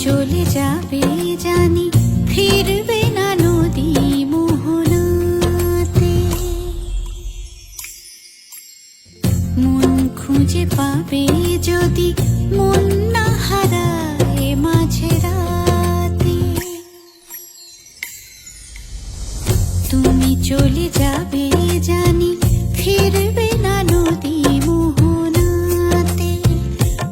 চলে যাবে জানি, ফিরবে না নদী মোহনাতে। মন খুঁজে পাবে যদি, মন না হারায় মাঝে রাতে। তুমি চলে যাবে জানি, ফিরবে না নদী মোহনাতে।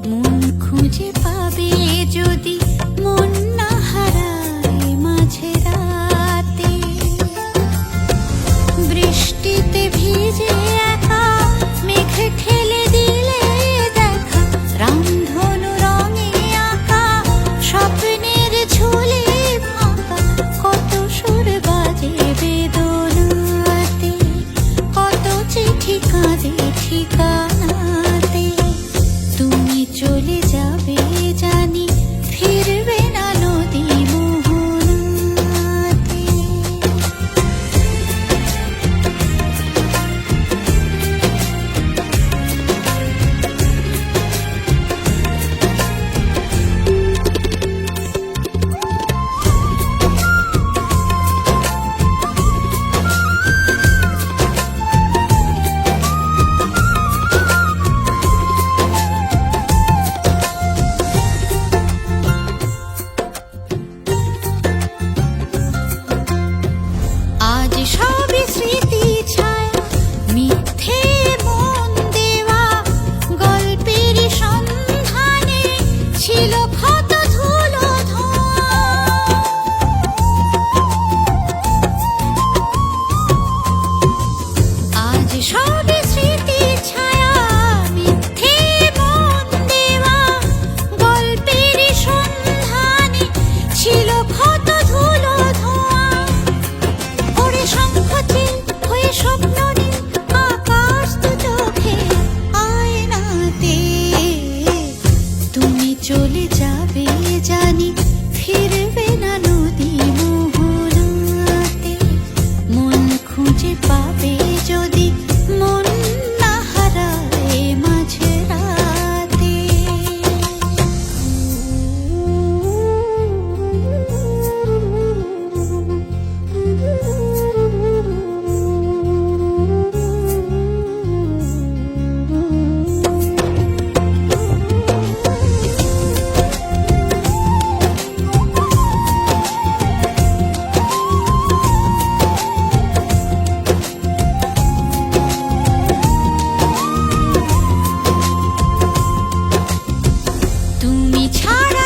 মন খুঁজে পাবে যদি, মন না হারায় মাঝে রাতে। বৃষ্টিতে ভিজে একা মেঘ ঠেলে দিলে দেখা, রামধনু রঙে আঁকা স্বপ্নের ঝুলি ফাঁকা। কত সুর বাজে বেদনাতে, কত চিঠি কাঁদে ঠিকানাতে। তুমি চলে যাবে জানি, ফিরবে না নদী মোহনাতে। আজ সবই স্মৃতি ছায়া, মিথ্যে মন দেওয়া। গল্পের সন্ধানে ছিল ক্ষত ধুলো ধোঁয়া। আজ সবই স্মৃতি ছায়া, মিথ্যে মন দেওয়া। গল্পের সন্ধানে ছিল ক্ষত ধুলো ধোঁয়া। ওরে শঙ্খচিল হয়ে স্বপ্ন নীল, আকাশ দু চোখে আয়নাতে। তুমি চলে যাবে জানি, ফিরবে না নদী মোহনাতে। মন খুঁজে পাবে যদি, মন না হারায় মাঝে রাতে। তুমি ছাড়া